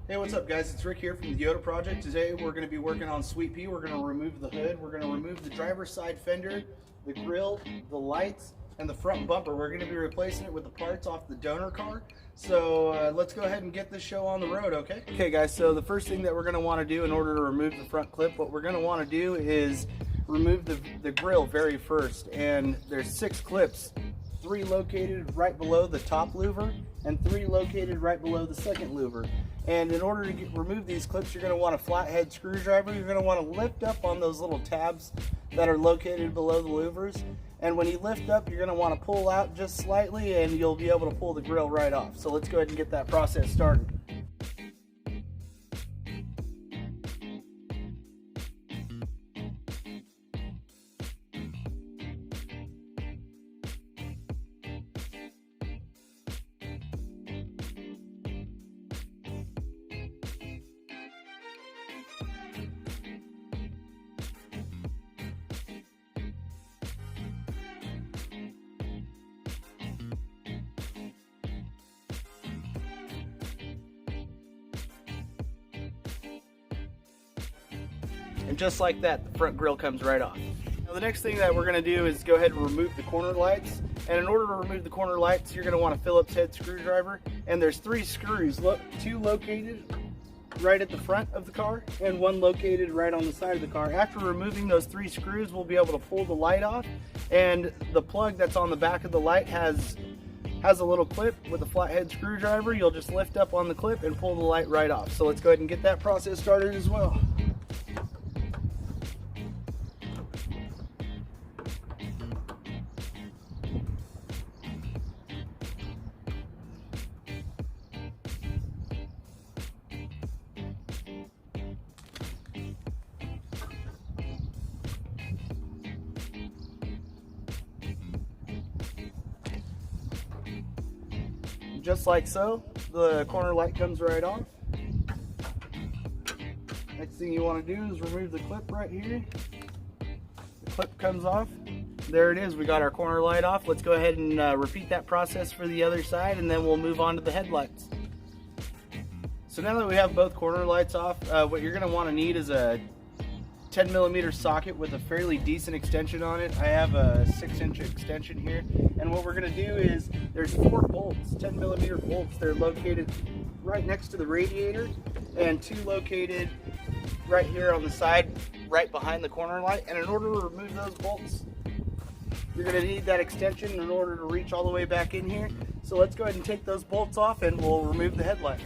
Hey, what's up guys? It's Rick here from the Yoda Project. Today we're going to be working on Sweet Pea. We're going to remove the hood, we're going to remove the driver's side fender, the grill, the lights, and the front bumper. We're going to be replacing it with the parts off the donor car. So let's go ahead and get this show on the road, okay? Okay guys, so the first thing that we're going to want to do in order to remove the front clip, what we're going to want to do is remove the grill very first. And there's 6 clips, 3 located right below the top louver and 3 located right below the second louver. And in order to remove these clips, you're going to want a flathead screwdriver. You're going to want to lift up on those little tabs that are located below the louvers. And when you lift up, you're going to want to pull out just slightly and you'll be able to pull the grill right off. So let's go ahead and get that process started. And just like that, the front grille comes right off. Now the next thing that we're going to do is go ahead and remove the corner lights. And in order to remove the corner lights, you're going to want a Phillips head screwdriver. And there's 3 screws, 2 located right at the front of the car and 1 located right on the side of the car. After removing those 3 screws, we'll be able to pull the light off. And the plug that's on the back of the light has a little clip with a flathead screwdriver. You'll just lift up on the clip and pull the light right off. So let's go ahead and get that process started as well. Just like so, the corner light comes right off. Next thing you want to do is remove the clip right here. The clip comes off. There it is, we got our corner light off. Let's go ahead and repeat that process for the other side and then we'll move on to the headlights. So now that we have both corner lights off, what you're going to want to need is a 10mm socket with a fairly decent extension on it. I have a 6-inch extension here, and what we're going to do is there's 4 bolts, 10mm bolts. They're located right next to the radiator, and 2 located right here on the side, right behind the corner light. And in order to remove those bolts, you're going to need that extension in order to reach all the way back in here. So let's go ahead and take those bolts off and we'll remove the headlight.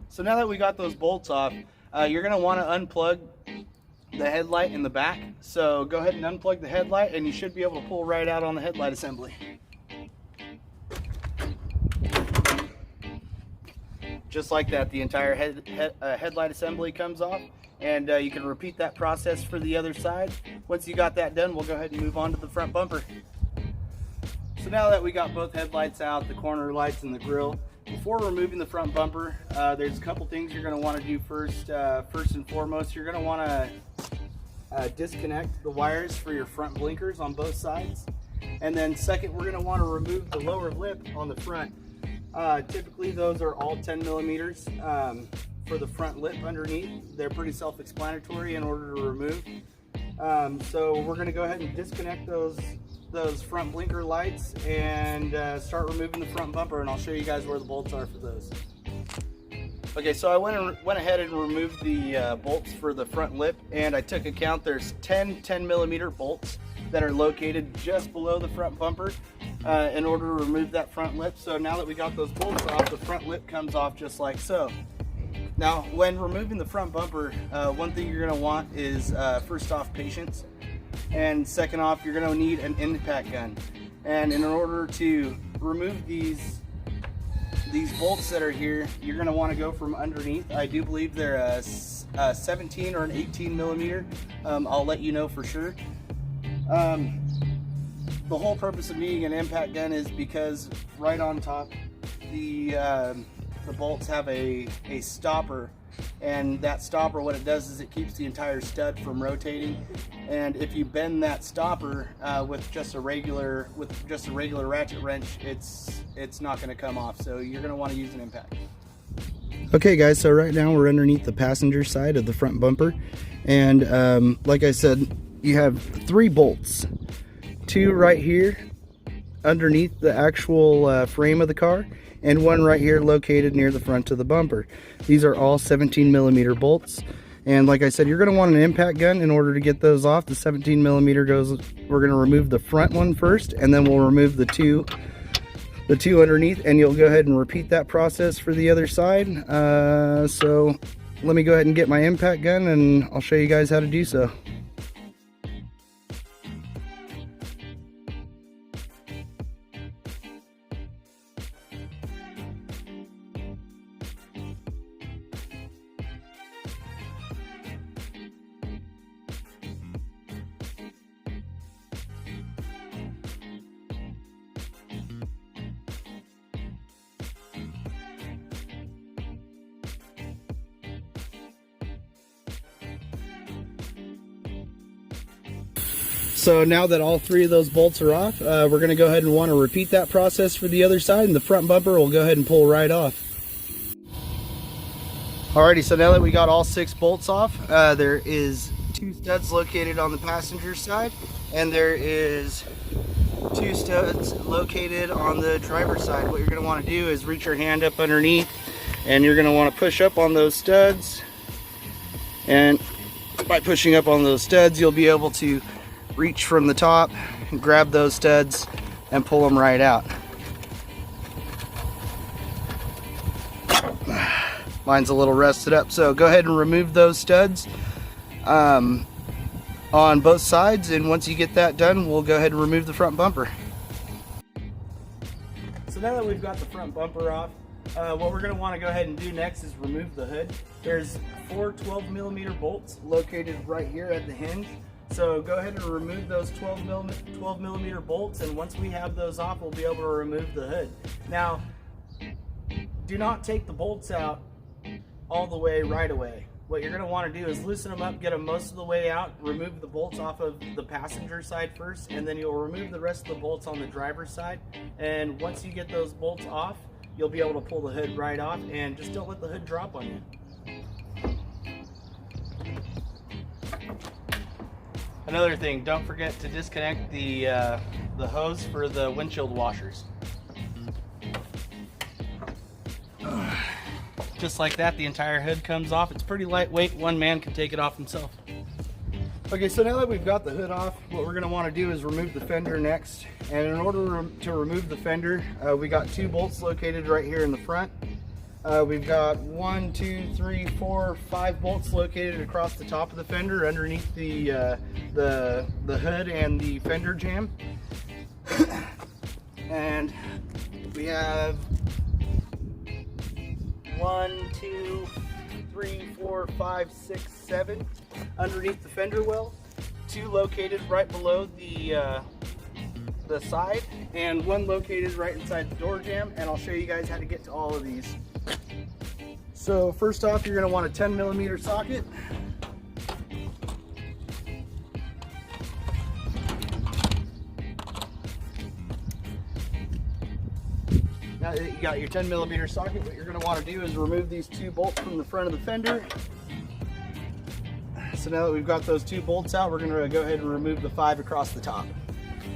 So now that we got those bolts off, you're going to want to unplug the headlight in the back. So go ahead and unplug the headlight and you should be able to pull right out on the headlight assembly. Just like that, the entire headlight assembly comes off, and you can repeat that process for the other side. Once you got that done, we'll go ahead and move on to the front bumper. So now that we got both headlights out, the corner lights and the grille, before removing the front bumper, there's a couple things you're going to want to do first. First and foremost, you're going to want to disconnect the wires for your front blinkers on both sides. And then second, we're going to want to remove the lower lip on the front. Typically those are all 10 millimeters. for the front lip underneath. They're pretty self-explanatory in order to remove. So we're going to go ahead and disconnect those front blinker lights and start removing the front bumper, and I'll show you guys where the bolts are for those. Okay, so I went ahead and removed the bolts for the front lip, and I took account. There's 10 millimeter bolts that are located just below the front bumper in order to remove that front lip. So now that we got those bolts off, the front lip comes off just like so. Now, when removing the front bumper, one thing you're gonna want is first off, patience, and second off, you're gonna need an impact gun. And in order to remove these bolts that are here, you're gonna wanna go from underneath. I do believe they're a 17 or an 18 millimeter. I'll let you know for sure. The whole purpose of needing an impact gun is because right on top, the bolts have a stopper, and that stopper, what it does is it keeps the entire stud from rotating. And if you bend that stopper with just a regular ratchet wrench, it's not going to come off. So you're going to want to use an impact. Okay guys, so right now we're underneath the passenger side of the front bumper, and like I said, you have 3 bolts, 2 right here underneath the actual frame of the car, and 1 right here located near the front of the bumper. These are all 17 millimeter bolts, and like I said, you're going to want an impact gun in order to get those off. The 17 millimeter goes, we're going to remove the front one first, and then we'll remove the two underneath, and you'll go ahead and repeat that process for the other side. So let me go ahead and get my impact gun, and I'll show you guys how to do so. So now that all 3 of those bolts are off, we're going to go ahead and want to repeat that process for the other side, and the front bumper will go ahead and pull right off. Alrighty, so now that we got all 6 bolts off, there is 2 studs located on the passenger side, and there is 2 studs located on the driver's side. What you're going to want to do is reach your hand up underneath, and you're going to want to push up on those studs, and by pushing up on those studs, you'll be able to reach from the top and grab those studs and pull them right out. Mine's a little rusted up, so go ahead and remove those studs on both sides, and once you get that done, we'll go ahead and remove the front bumper. So now that we've got the front bumper off, what we're going to want to go ahead and do next is remove the hood. There's 4 12 millimeter bolts located right here at the hinge. So go ahead and remove those 12 millimeter bolts, and once we have those off, we'll be able to remove the hood. Now, do not take the bolts out all the way right away. What you're going to want to do is loosen them up, get them most of the way out, remove the bolts off of the passenger side first, and then you'll remove the rest of the bolts on the driver's side. And once you get those bolts off, you'll be able to pull the hood right off, and just don't let the hood drop on you. Another thing, don't forget to disconnect the hose for the windshield washers. Just like that, the entire hood comes off. It's pretty lightweight, one man can take it off himself. Okay, so now that we've got the hood off, what we're going to want to do is remove the fender next. And in order to remove the fender, we got 2 bolts located right here in the front. We've got 1, 2, 3, 4, 5 bolts located across the top of the fender underneath the hood and the fender jamb. And we have 1, 2, 3, 4, 5, 6, 7 underneath the fender well. 2 located right below the side, and 1 located right inside the door jamb. And I'll show you guys how to get to all of these. So first off, you're going to want a 10 millimeter socket. Now that you got your 10mm socket, what you're going to want to do is remove these 2 bolts from the front of the fender. So now that we've got those 2 bolts out, we're going to go ahead and remove the 5 across the top.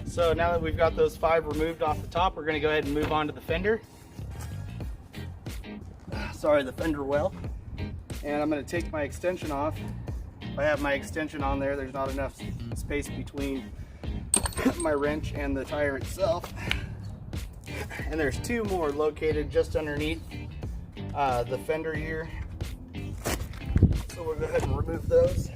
So now that we've got those 5 removed off the top, we're going to go ahead and move on to the fender. Sorry, the fender well. And I'm going to take my extension off. If I have my extension on there, there's not enough space between my wrench and the tire itself. And there's 2 more located just underneath the fender here. So we'll go ahead and remove those.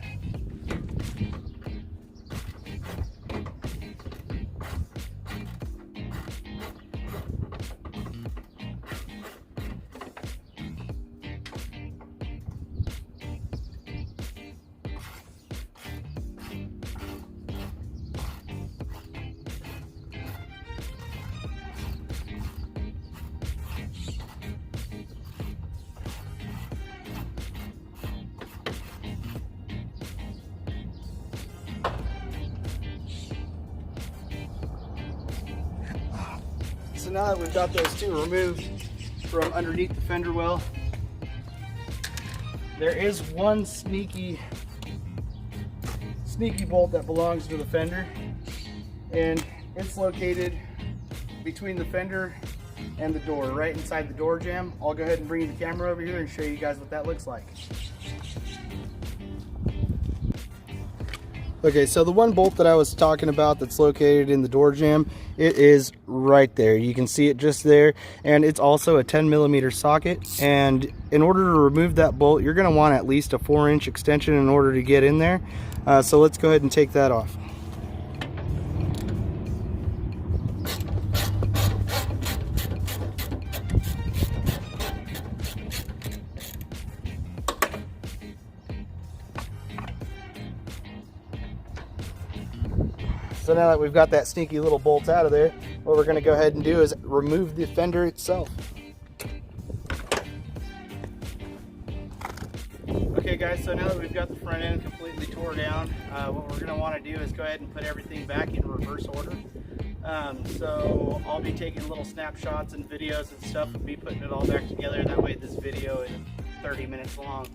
So now that we've got those 2 removed from underneath the fender well, there is one sneaky bolt that belongs to the fender, and it's located between the fender and the door, right inside the door jamb. I'll go ahead and bring the camera over here and show you guys what that looks like. Okay, so the one bolt that I was talking about that's located in the door jamb, it is right there. You can see it just there, and it's also a 10mm socket. And in order to remove that bolt, you're going to want at least a 4-inch extension in order to get in there. So let's go ahead and take that off. So now that we've got that sneaky little bolt out of there, what we're going to go ahead and do is remove the fender itself. Okay guys, so now that we've got the front end completely tore down, what we're going to want to do is go ahead and put everything back in reverse order. So I'll be taking little snapshots and videos and stuff and be putting it all back together. That way this video is 30 minutes long.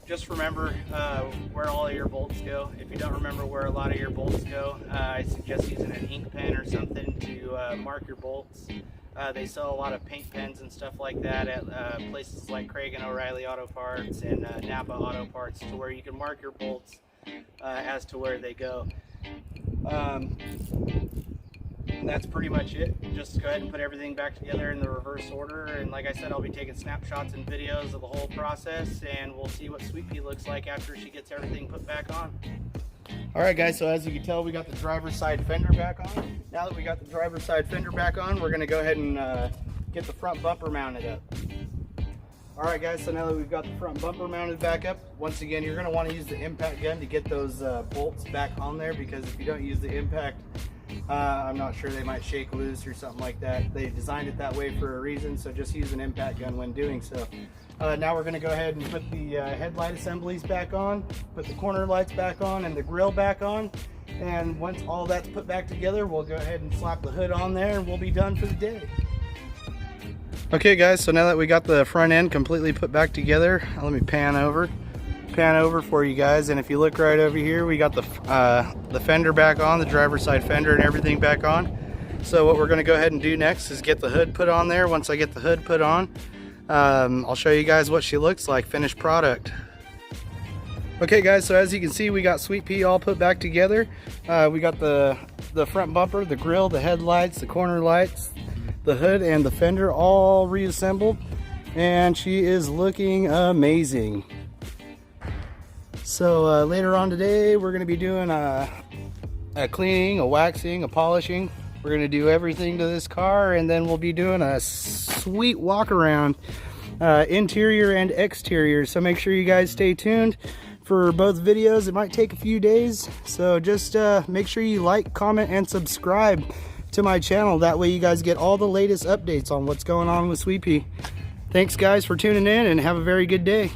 Just remember where all of your bolts go. If you don't remember where a lot of your bolts go, I suggest using an ink pen or something to mark your bolts. They sell a lot of paint pens and stuff like that at places like Craig and O'Reilly Auto Parts and Napa Auto Parts, to where you can mark your bolts as to where they go. And that's pretty much it. Just go ahead and put everything back together in the reverse order, and like I said, I'll be taking snapshots and videos of the whole process, and we'll see what Sweet Pea looks like after she gets everything put back on. Alright guys, so as you can tell, we got the driver's side fender back on. Now that we got the driver's side fender back on, we're going to go ahead and get the front bumper mounted up. Alright guys, so now that we've got the front bumper mounted back up, once again you're going to want to use the impact gun to get those bolts back on there, because if you don't use the impact, I'm not sure, they might shake loose or something like that. They designed it that way for a reason, so just use an impact gun when doing so. Now we're going to go ahead and put the headlight assemblies back on, put the corner lights back on, and the grille back on. And once all that's put back together, we'll go ahead and slap the hood on there and we'll be done for the day. Okay guys, so now that we got the front end completely put back together, let me pan over for you guys, and if you look right over here, we got the fender back on, the driver's side fender and everything back on. So what we're going to go ahead and do next is get the hood put on there. Once I get the hood put on, I'll show you guys what she looks like, finished product. Okay guys, so as you can see, we got Sweet Pea all put back together. We got the front bumper, the grille, the headlights, the corner lights, the hood and the fender all reassembled, and she is looking amazing. So later on today, we're going to be doing a cleaning, a waxing, a polishing. We're going to do everything to this car, and then we'll be doing a sweet walk around, interior and exterior. So make sure you guys stay tuned for both videos. It might take a few days, so just make sure you like, comment, and subscribe to my channel. That way you guys get all the latest updates on what's going on with Sweet Pea. Thanks guys for tuning in, and have a very good day.